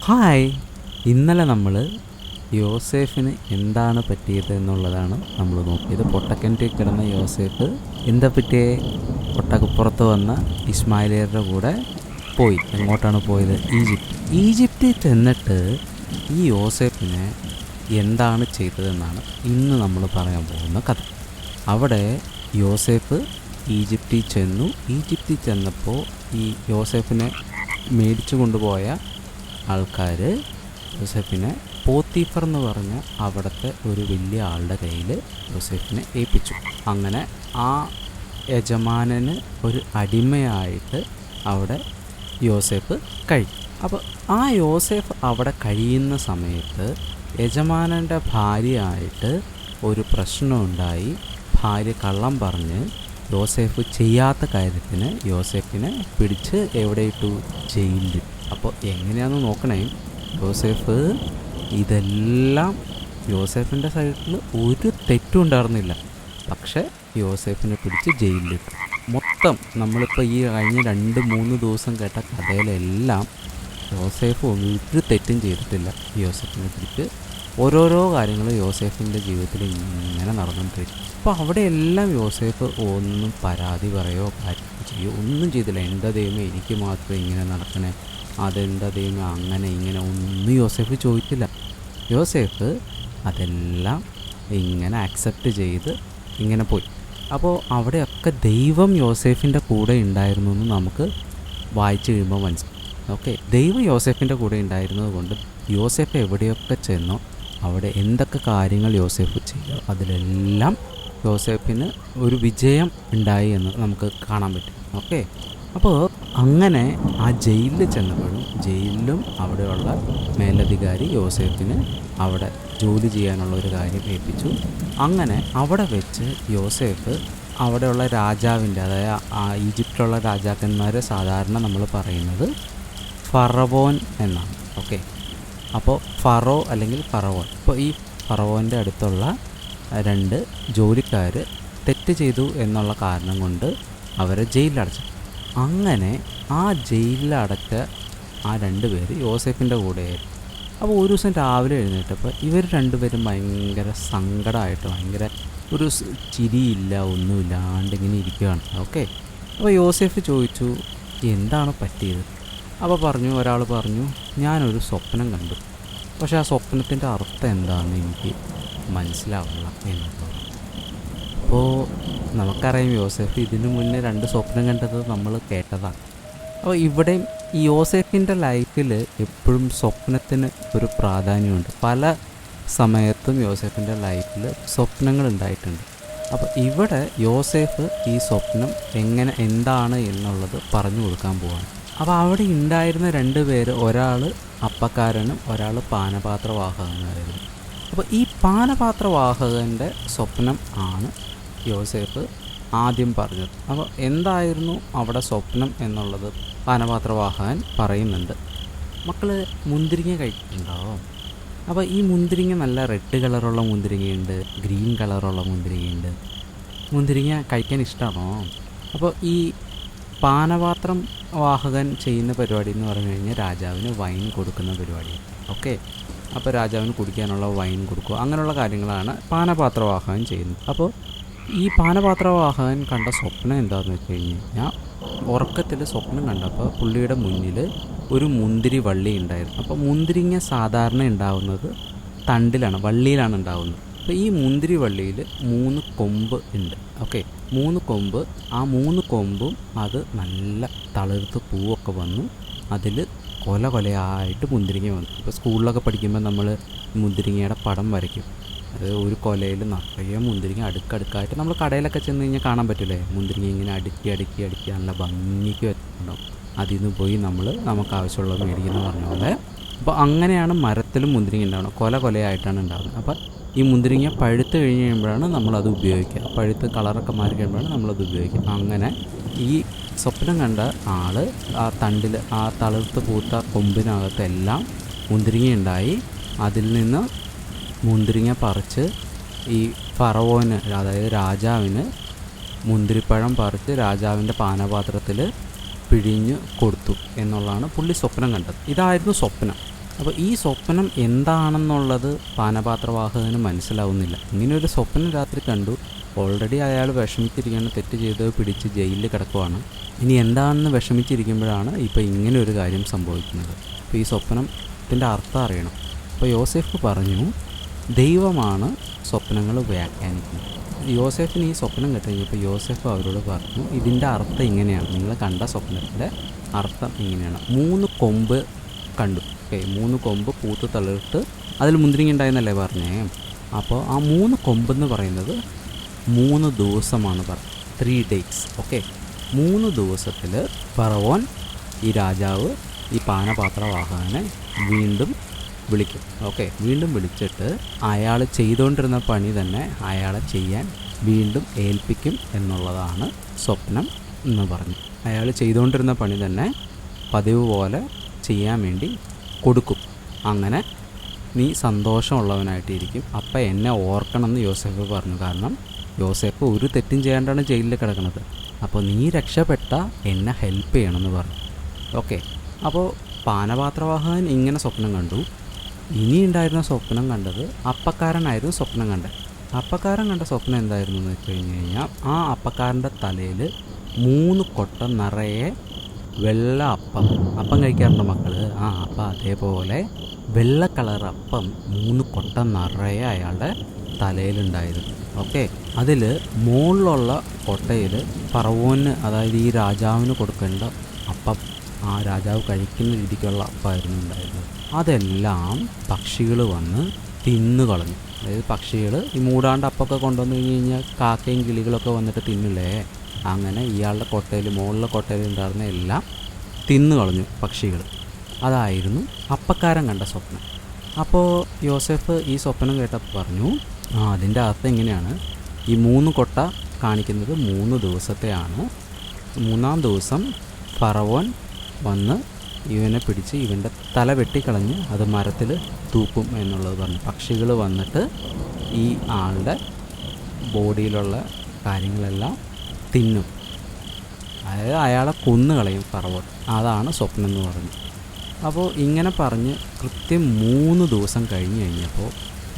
Hi, ഇന്നലെ നമ്മൾ യോസേഫിന് എന്താണ് പറ്റിയത് എന്നുള്ളതാണ് നമ്മൾ നോക്കിയത്. പൊട്ടക്കിണറ്റിൽ കിടന്ന യോസേഫ് എന്താ പറ്റിയേ? ഒട്ടകപ്പുറത്ത് വന്ന ഇസ്മായിലിയരുടെ കൂടെ പോയി. എങ്ങോട്ടാണ് പോയത്? ഈജിപ്തിൽ ചെന്നിട്ട് ഈ യോസേഫിനെ എന്താണ് ചെയ്തതെന്നാണ് ഇന്ന് നമ്മൾ പറയാൻ പോകുന്ന കഥ. അവിടെ യോസേഫ് ഈജിപ്തിൽ ചെന്നപ്പോൾ ഈ യോസേഫിനെ മേടിച്ചു കൊണ്ടുപോയ ആൾക്കാർ യോസേഫിനെ പോത്തീഫർ എന്ന് പറഞ്ഞ അവിടുത്തെ ഒരു വലിയ ആളുടെ കയ്യിൽ യോസേഫിനെ ഏൽപ്പിച്ചു. അങ്ങനെ ആ യജമാനന് ഒരു അടിമയായിട്ട് അവിടെ യോസേഫ് കഴിയും. അപ്പോൾ ആ യോസേഫ് അവിടെ കഴിയുന്ന സമയത്ത് യജമാനൻ്റെ ഭാര്യയായിട്ട് ഒരു പ്രശ്നമുണ്ടായി. ഭാര്യ കള്ളം പറഞ്ഞ് യോസേഫ് ചെയ്യാത്ത കാര്യത്തിന് യോസേഫിനെ പിടിച്ച് എവിടെ ഇട്ടു? ജയിലിൽ. അപ്പോൾ എങ്ങനെയാണെന്ന് നോക്കണേ. ഇതെല്ലാം യോസേഫിൻ്റെ സൈഡിൽ ഒരു തെറ്റും ഉണ്ടായിരുന്നില്ല. പക്ഷേ യോസേഫിനെ പിടിച്ച് ജയിലിലിട്ടു. മൊത്തം നമ്മളിപ്പോൾ ഈ കഴിഞ്ഞ 2-3 ദിവസം കേട്ട കഥയിലെല്ലാം യോസേഫ് ഒരു തെറ്റും ചെയ്തിട്ടില്ല. യോസേഫിനെ പിടിച്ച് ഓരോരോ കാര്യങ്ങൾ യോസേഫിൻ്റെ ജീവിതത്തിൽ ഇങ്ങനെ നടന്നുകൊണ്ടിരിക്കും. അപ്പോൾ അവിടെയെല്ലാം യോസേഫ് ഒന്നും പരാതി പറയുകയോ കാര്യം ചെയ്യുകയോ ഒന്നും ചെയ്തില്ല. എന്താ ദൈവമേ എനിക്ക് മാത്രമേ ഇങ്ങനെ നടക്കണേ, അതെന്താ ദൈവമേ അങ്ങനെ ഇങ്ങനെ ഒന്നും യോസേഫ് ചോദിച്ചില്ല. യോസേഫ് അതെല്ലാം ഇങ്ങനെ അക്സെപ്റ്റ് ചെയ്ത് ഇങ്ങനെ പോയി. അപ്പോൾ അവിടെയൊക്കെ ദൈവം യോസേഫിൻ്റെ കൂടെ ഉണ്ടായിരുന്നു എന്ന് നമുക്ക് വായിച്ചു കഴിയുമ്പോൾ മനസ്സിലാവും. ഓക്കെ, ദൈവം യോസേഫിൻ്റെ കൂടെ ഉണ്ടായിരുന്നത് കൊണ്ട് യോസേഫ് എവിടെയൊക്കെ ചെന്നോ അവിടെ എന്തൊക്കെ കാര്യങ്ങൾ യോസേഫ് ചെയ്തോ അതിലെല്ലാം യോസേഫിന് ഒരു വിജയം ഉണ്ടായി എന്ന് നമുക്ക് കാണാൻ പറ്റും. ഓക്കെ, അപ്പോൾ അങ്ങനെ ആ ജയിലിൽ ചെന്നപ്പോഴും ജയിലിലും അവിടെയുള്ള മേലധികാരി യോസേഫിന് അവിടെ ജോലി ചെയ്യാനുള്ള ഒരു കാര്യം ഏൽപ്പിച്ചു. അങ്ങനെ അവിടെ വെച്ച് യോസേഫ് അവിടെയുള്ള രാജാവിൻ്റെ, അതായത് ആ ഈജിപ്തിലുള്ള രാജാക്കന്മാരെ സാധാരണ നമ്മൾ പറയുന്നത് ഫറവോൻ എന്നാണ്. ഓക്കെ, അപ്പോൾ ഫറോ അല്ലെങ്കിൽ ഫറവോൻ. അപ്പോൾ ഈ ഫറവോൻ്റെ അടുത്തുള്ള 2 ജോലിക്കാർ തെറ്റ് ചെയ്തു എന്നുള്ള കാരണം കൊണ്ട് അവരെ ജയിലിലടച്ചു. അങ്ങനെ ആ ജയിലിലടച്ച ആ 2 പേര് യോസേഫിൻ്റെ കൂടെയായിരുന്നു. അപ്പോൾ ഒരു ദിവസം രാവിലെ എഴുന്നേറ്റപ്പോൾ ഇവർ 2 പേരും ഭയങ്കര സങ്കടമായിട്ട്, ഭയങ്കര ഒരു ചിരിയില്ല, ഒന്നുമില്ലാണ്ട് ഇങ്ങനെ ഇരിക്കുകയാണ്. ഓക്കെ, അപ്പോൾ യോസേഫ് ചോദിച്ചു എന്താണ് പറ്റിയത്? അപ്പോൾ ഒരാൾ പറഞ്ഞു ഞാനൊരു സ്വപ്നം കണ്ടു, പക്ഷേ ആ സ്വപ്നത്തിൻ്റെ അർത്ഥം എന്താണെന്ന് എനിക്ക് മനസ്സിലാവില്ല എന്നുള്ളത്. അപ്പോൾ നമുക്കറിയാം യോസേഫ് ഇതിനു മുന്നേ 2 സ്വപ്നം കണ്ടത് നമ്മൾ കേട്ടതാണ്. അപ്പോൾ ഇവിടെയും ഈ യോസേഫിൻ്റെ ലൈഫിൽ എപ്പോഴും സ്വപ്നത്തിന് ഒരു പ്രാധാന്യമുണ്ട്. പല സമയത്തും യോസേഫിൻ്റെ ലൈഫിൽ സ്വപ്നങ്ങൾ ഉണ്ടായിട്ടുണ്ട്. അപ്പോൾ ഇവിടെ യോസേഫ് ഈ സ്വപ്നം എന്താണ് എന്നുള്ളത് പറഞ്ഞു കൊടുക്കാൻ പോവാണ്. അപ്പോൾ അവിടെ ഉണ്ടായിരുന്ന 2 പേര്, ഒരാൾ അപ്പക്കാരനും ഒരാൾ പാനപാത്രവാഹകനായിരുന്നു. അപ്പോൾ ഈ പാനപാത്രവാഹകൻ്റെ സ്വപ്നം ആണ് യോസേഫ് ആദ്യം പറഞ്ഞത്. അപ്പോൾ എന്തായിരുന്നു അവിടെ സ്വപ്നം എന്നുള്ളത് പാനപാത്രവാഹകൻ പറയുന്നുണ്ട്. മക്കൾ മുന്തിരിങ്ങ കഴിക്കുന്നുണ്ടാവും. അപ്പോൾ ഈ മുന്തിരിങ്ങ നല്ല റെഡ് കളറുള്ള മുന്തിരിങ്ങയുണ്ട്, ഗ്രീൻ കളറുള്ള മുന്തിരിങ്ങയുണ്ട്. മുന്തിരിങ്ങ കഴിക്കാൻ ഇഷ്ടമാണോ? അപ്പോൾ ഈ പാനപാത്രം വാഹകൻ ചെയ്യുന്ന പരിപാടി എന്ന് പറഞ്ഞു കഴിഞ്ഞാൽ രാജാവിന് വൈൻ കൊടുക്കുന്ന പരിപാടിയാണ്. ഓക്കെ, അപ്പോൾ രാജാവിന് കുടിക്കാനുള്ള വൈൻ കൊടുക്കുക, അങ്ങനെയുള്ള കാര്യങ്ങളാണ് പാനപാത്രവാഹകൻ ചെയ്യുന്നത്. അപ്പോൾ ഈ പാനപാത്രവാഹകൻ കണ്ട സ്വപ്നം എന്താണെന്ന് വെച്ച് കഴിഞ്ഞാൽ ഉറക്കത്തിൽ സ്വപ്നം കണ്ടപ്പോൾ പുള്ളിയുടെ മുന്നിൽ ഒരു മുന്തിരി വള്ളി ഉണ്ടായിരുന്നു. അപ്പോൾ മുന്തിരിങ്ങ സാധാരണ ഉണ്ടാവുന്നത് തണ്ടിലാണ്, വള്ളിയിലാണ് ഉണ്ടാവുന്നത്. അപ്പോൾ ഈ മുന്തിരി വള്ളിയിൽ 3 കൊമ്പ് ഉണ്ട്. ഓക്കെ, 3 കൊമ്പ്, ആ 3 കൊമ്പും അത് നല്ല തളിർത്ത് പൂവൊക്കെ വന്നു, അതിൽ കൊലയായിട്ട് മുന്തിരിങ്ങ വന്നു. ഇപ്പോൾ സ്കൂളിലൊക്കെ പഠിക്കുമ്പോൾ നമ്മൾ മുന്തിരിങ്ങയുടെ പടം വരയ്ക്കും. അത് ഒരു കൊലയിൽ നിറയെ മുന്തിരിങ്ങ അടുക്കടുക്കായിട്ട് നമ്മൾ കടയിലൊക്കെ ചെന്ന് കഴിഞ്ഞാൽ കാണാൻ പറ്റില്ലേ, മുന്തിരിങ്ങ ഇങ്ങനെ അടുക്കി നല്ല ഭംഗിക്ക് വെച്ചിട്ടുണ്ടാവും. അതിൽ നിന്ന് പോയി നമുക്ക് ആവശ്യമുള്ളത് മേടിക്കുന്ന പറഞ്ഞ പോലെ. അപ്പോൾ അങ്ങനെയാണ് മരത്തിലും മുന്തിരിങ്ങ ഉണ്ടാവുന്നത്, കൊലയായിട്ടാണ് ഉണ്ടാകുന്നത്. അപ്പോൾ ഈ മുന്തിരിങ്ങ പഴുത്ത് കഴിഞ്ഞ് കഴിയുമ്പോഴാണ് നമ്മളത് ഉപയോഗിക്കുക, പഴുത്ത് കളറൊക്കെ മാറി കഴിയുമ്പോഴാണ് നമ്മളത് ഉപയോഗിക്കുക. അങ്ങനെ ഈ സ്വപ്നം കണ്ട ആൾ ആ തണ്ടിൽ, ആ തളിർത്ത് പൂത്ത കൊമ്പിനകത്തെല്ലാം മുന്തിരിങ്ങ ഉണ്ടായി. അതിൽ നിന്ന് മുന്തിരിങ്ങ പറിച്ച് ഈ ഫറവോന്, അതായത് രാജാവിന് മുന്തിരിപ്പഴം പറിച്ച് രാജാവിൻ്റെ പാനപാത്രത്തിൽ പിഴിഞ്ഞ് കൊടുത്തു എന്നുള്ളതാണ് പുള്ളി സ്വപ്നം കണ്ടത്. ഇതായിരുന്നു സ്വപ്നം. അപ്പോൾ ഈ സ്വപ്നം എന്താണെന്നുള്ളത് പാനപാത്രവാഹകന് മനസ്സിലാവുന്നില്ല. ഇങ്ങനെയൊരു സ്വപ്നം രാത്രി കണ്ടു, ഓൾറെഡി അയാൾ വിഷമിച്ചിരിക്കുകയാണ്, തെറ്റ് ചെയ്ത് പിടിച്ച് ജയിലിൽ കിടക്കുവാണ്. ഇനി എന്താണെന്ന് വിഷമിച്ചിരിക്കുമ്പോഴാണ് ഇപ്പോൾ ഇങ്ങനെ ഒരു കാര്യം സംഭവിക്കുന്നത്. അപ്പോൾ ഈ സ്വപ്നത്തിൻ്റെ അർത്ഥം അറിയണം. അപ്പോൾ യോസേഫ് പറഞ്ഞു, ദൈവമാണ് സ്വപ്നങ്ങൾ വ്യാഖ്യാനിക്കുന്നത്. യോസേഫിന് ഈ സ്വപ്നം കിട്ടിക്കഴിഞ്ഞപ്പോൾ യോസേഫ് അവരോട് പറഞ്ഞു, ഇതിൻ്റെ അർത്ഥം ഇങ്ങനെയാണ്, നിങ്ങൾ കണ്ട സ്വപ്നത്തിൻ്റെ അർത്ഥം ഇങ്ങനെയാണ്. 3 കൊമ്പ് കണ്ടു. ഓക്കെ, 3 കൊമ്പ് പൂത്ത് തളിർത്ത് അതിൽ മുന്തിരിങ്ങ ഉണ്ടായെന്നല്ലേ പറഞ്ഞേ. അപ്പോൾ ആ 3 കൊമ്പെന്ന് പറയുന്നത് 3 ദിവസമാണ് പറഞ്ഞത്, 3 days. ഓക്കെ, 3 ദിവസത്തിൽ ഫറവോൻ ഈ രാജാവ് ഈ പാനപാത്രവാഹകനെ വീണ്ടും വിളിക്കും. ഓക്കെ, വീണ്ടും വിളിച്ചിട്ട് അയാൾ ചെയ്തുകൊണ്ടിരുന്ന പണി തന്നെ അയാളെ ചെയ്യാൻ വീണ്ടും ഏൽപ്പിക്കും എന്നുള്ളതാണ് സ്വപ്നം എന്ന് പറഞ്ഞു. അയാൾ ചെയ്തുകൊണ്ടിരുന്ന പണി തന്നെ പതിവ് പോലെ ചെയ്യാൻ വേണ്ടി കൊടുക്കും. അങ്ങനെ നീ സന്തോഷമുള്ളവനായിട്ടിരിക്കും, അപ്പം എന്നെ ഓർക്കണമെന്ന് യോസേഫ് പറഞ്ഞു. കാരണം യോസേഫ് ഒരു തെറ്റും ചെയ്യാണ്ടാണ് ജയിലിൽ കിടക്കുന്നത്. അപ്പോൾ നീ രക്ഷപ്പെട്ട എന്നെ ഹെൽപ്പ് ചെയ്യണമെന്ന് പറഞ്ഞു. ഓക്കെ, അപ്പോൾ പാനപാത്രവാഹകൻ ഇങ്ങനെ സ്വപ്നം കണ്ടു. ഇനി ഉണ്ടായിരുന്ന സ്വപ്നം കണ്ടത് അപ്പക്കാരനായിരുന്നു സ്വപ്നം കണ്ടത്. അപ്പക്കാരൻ കണ്ട സ്വപ്നം എന്തായിരുന്നു എന്ന് വെച്ച് കഴിഞ്ഞ് കഴിഞ്ഞാൽ, ആ അപ്പക്കാരൻ്റെ തലയിൽ 3 കൊട്ട നിറയെ വെള്ള അപ്പം കഴിക്കാറുണ്ട് മക്കൾ. അപ്പം അതേപോലെ വെള്ള കളർ അപ്പം 3 കൊട്ട നിറയെ അയാളുടെ തലയിലുണ്ടായിരുന്നു. ഓക്കെ, അതിൽ മുകളിലുള്ള കൊട്ടയിൽ ഫറവോന്, അതായത് ഈ രാജാവിന് കൊടുക്കേണ്ട അപ്പം, ആ രാജാവ് കഴിക്കുന്ന രീതിക്കുള്ള അപ്പമായിരുന്നു ഉണ്ടായിരുന്നത്. അതെല്ലാം പക്ഷികൾ വന്ന് തിന്നു കളഞ്ഞു. അതായത് പക്ഷികൾ ഈ മൂടാണ്ട് അപ്പമൊക്കെ കൊണ്ടുവന്ന് കഴിഞ്ഞ് കഴിഞ്ഞാൽ കാക്കയും കിളികളൊക്കെ വന്നിട്ട് തിന്നില്ലേ, അങ്ങനെ ഇയാളുടെ കൊട്ടയിൽ, മുകളിലെ കൊട്ടയിൽ ഉണ്ടായിരുന്ന എല്ലാം തിന്നു കളഞ്ഞു പക്ഷികൾ. അതായിരുന്നു അപ്പക്കാരൻ കണ്ട സ്വപ്നം. അപ്പോൾ യോസേഫ് ഈ സ്വപ്നം കേട്ടപ്പോൾ പറഞ്ഞു, അതിൻ്റെ അർത്ഥം ഇങ്ങനെയാണ്, ഈ 3 കൊട്ട കാണിക്കുന്നത് 3 ദിവസത്തെയാണ്. 3-ാം ദിവസം ഫറവോൻ വന്ന് ഇവനെ പിടിച്ച് ഇവൻ്റെ തല വെട്ടിക്കളഞ്ഞ് അത് മരത്തിൽ തൂക്കും എന്നുള്ളത് പറഞ്ഞു. പക്ഷികൾ വന്നിട്ട് ഈ ആളുടെ ബോഡിയിലുള്ള കാര്യങ്ങളെല്ലാം തിന്നും, അതായത് അയാളെ കൊന്നുകളയും ഫറവോൻ. അതാണ് സ്വപ്നം എന്ന് പറഞ്ഞു. അപ്പോൾ ഇങ്ങനെ പറഞ്ഞ് കൃത്യം 3 ദിവസം കഴിഞ്ഞ് കഴിഞ്ഞപ്പോൾ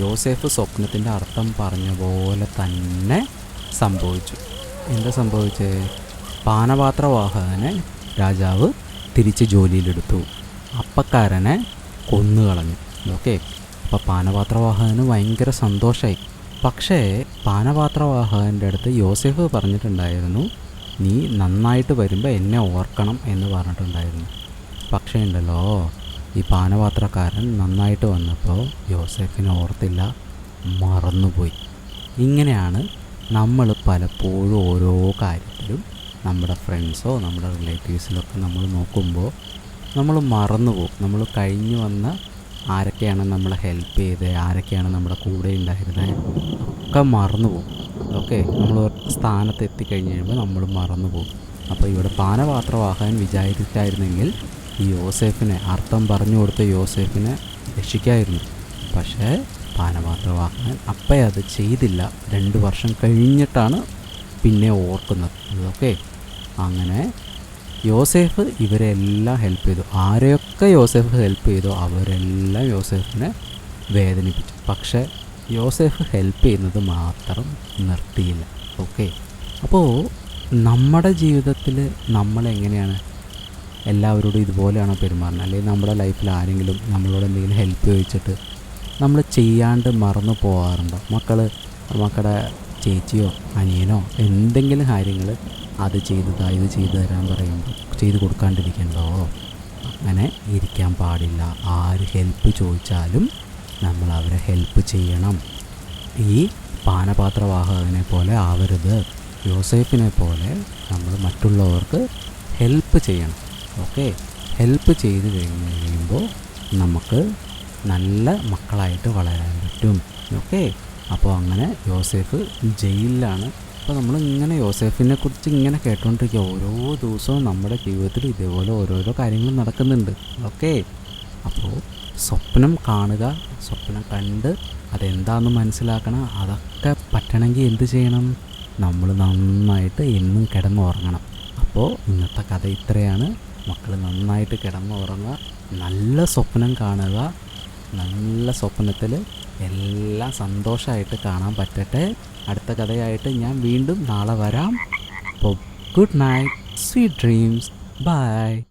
യോസേഫ് സ്വപ്നത്തിൻ്റെ അർത്ഥം പറഞ്ഞ പോലെ തന്നെ സംഭവിച്ചു. എന്താ സംഭവിച്ചേ? പാനപാത്രവാഹകനെ രാജാവ് തിരിച്ച് ജോലിയിലെടുത്തു, അപ്പക്കാരനെ കൊന്നുകളഞ്ഞു. ഓക്കെ, അപ്പോൾ പാനപാത്രവാഹകന് ഭയങ്കര സന്തോഷമായി. പക്ഷേ പാനപാത്രവാഹകൻ്റെ അടുത്ത് യോസേഫ് പറഞ്ഞിട്ടുണ്ടായിരുന്നു, നീ നന്നായിട്ട് വരുമ്പോൾ എന്നെ ഓർക്കണം എന്ന് പറഞ്ഞിട്ടുണ്ടായിരുന്നു. പക്ഷേ ഉണ്ടല്ലോ, ഈ പാനപാത്രക്കാരൻ നന്നായിട്ട് വന്നപ്പോൾ യോസേഫിനെ ഓർത്തില്ല, മറന്നുപോയി. ഇങ്ങനെയാണ് നമ്മൾ പലപ്പോഴും ഓരോ കാര്യത്തിലും നമ്മുടെ ഫ്രണ്ട്സോ നമ്മുടെ റിലേറ്റീവ്സിലൊക്കെ നമ്മൾ നോക്കുമ്പോൾ നമ്മൾ മറന്നുപോകും. നമ്മൾ കഴിഞ്ഞു വന്ന ആരൊക്കെയാണ് നമ്മളെ ഹെൽപ്പ് ചെയ്തത്, ആരൊക്കെയാണ് നമ്മുടെ കൂടെ ഉണ്ടായിരുന്നത്, ഒക്കെ മറന്നുപോകും. ഓക്കെ, നമ്മൾ സ്ഥാനത്ത് എത്തിക്കഴിഞ്ഞ് കഴിയുമ്പോൾ നമ്മൾ മറന്നുപോകും. അപ്പോൾ ഇവിടെ പാനപാത്രവാഹകൻ വിചാരിച്ചായിരുന്നെങ്കിൽ ഈ യോസേഫിനെ, അർത്ഥം പറഞ്ഞു കൊടുത്ത യോസേഫിനെ രക്ഷിക്കായിരുന്നു. പക്ഷേ പാനപാത്രവാഹകൻ അപ്പം അത് ചെയ്തില്ല. 2 വർഷം കഴിഞ്ഞിട്ടാണ് പിന്നെ ഓർക്കുന്നത്. ഓക്കെ, അങ്ങനെ യോസേഫ് ഇവരെല്ലാം ഹെൽപ്പ് ചെയ്തു. ആരെയൊക്കെ യോസേഫ് ഹെൽപ്പ് ചെയ്തോ അവരെല്ലാം യോസേഫിനെ വേദനിപ്പിച്ചു. പക്ഷേ യോസേഫ് ഹെൽപ്പ് ചെയ്യുന്നത് മാത്രം നിർത്തിയില്ല. ഓക്കെ, അപ്പോൾ നമ്മുടെ ജീവിതത്തിൽ നമ്മളെങ്ങനെയാണ് എല്ലാവരോടും ഇതുപോലെയാണോ പെരുമാറുന്നത്? അല്ലെങ്കിൽ നമ്മുടെ ലൈഫിൽ ആരെങ്കിലും നമ്മളോട് എന്തെങ്കിലും ഹെൽപ്പ് ചോദിച്ചിട്ട് നമ്മൾ ചെയ്യാണ്ട് മറന്നു പോകാറുണ്ടോ? മക്കളുടെ ചേച്ചിയോ അനിയനോ എന്തെങ്കിലും കാര്യങ്ങൾ അത് ചെയ്തതാ ഇത് ചെയ്തു തരാൻ പറയുമ്പോൾ ചെയ്ത് കൊടുക്കാണ്ടിരിക്കണ്ടോ? അങ്ങനെ ഇരിക്കാൻ പാടില്ല. ആര് ഹെൽപ്പ് ചോദിച്ചാലും നമ്മൾ അവരെ ഹെൽപ്പ് ചെയ്യണം. ഈ പാനപാത്രവാഹകനെ പോലെ ആവരുത്. യോസേഫിനെ പോലെ നമ്മൾ മറ്റുള്ളവർക്ക് ഹെൽപ്പ് ചെയ്യണം. ഓക്കെ, ഹെൽപ്പ് ചെയ്ത് കഴിയുമ്പോൾ നമുക്ക് നല്ല മക്കളായിട്ട് വളരാൻ പറ്റും. ഓക്കെ, അപ്പോൾ അങ്ങനെ യോസേഫ് ജയിലിലാണ്. അപ്പോൾ നമ്മൾ ഇങ്ങനെ യോസേഫിനെ കുറിച്ച് ഇങ്ങനെ കേട്ടുകൊണ്ടിരിക്കുക. ഓരോ ദിവസവും നമ്മുടെ ജീവിതത്തിൽ ഇതേപോലെ ഓരോരോ കാര്യങ്ങൾ നടക്കുന്നുണ്ട്. ഓക്കെ, അപ്പോൾ സ്വപ്നം കാണുക, സ്വപ്നം കണ്ട് അതെന്താണെന്ന് മനസ്സിലാക്കണം. അതൊക്കെ പറ്റണമെങ്കിൽ എന്ത് ചെയ്യണം? നമ്മൾ നന്നായിട്ട് എന്നും കിടന്നുറങ്ങണം. അപ്പോൾ ഇന്നത്തെ കഥ ഇത്രയാണ്. മക്കൾ നന്നായിട്ട് കിടന്നുറങ്ങുക. നല്ല സ്വപ്നം കാണുക. നല്ല സ്വപ്നത്തിൽ എല്ലാം സന്തോഷമായിട്ട് കാണാൻ പറ്റട്ടെ. അടുത്ത കഥയായിട്ട് ഞാൻ വീണ്ടും നാളെ വരാം. അപ്പോൾ good night, sweet dreams, by.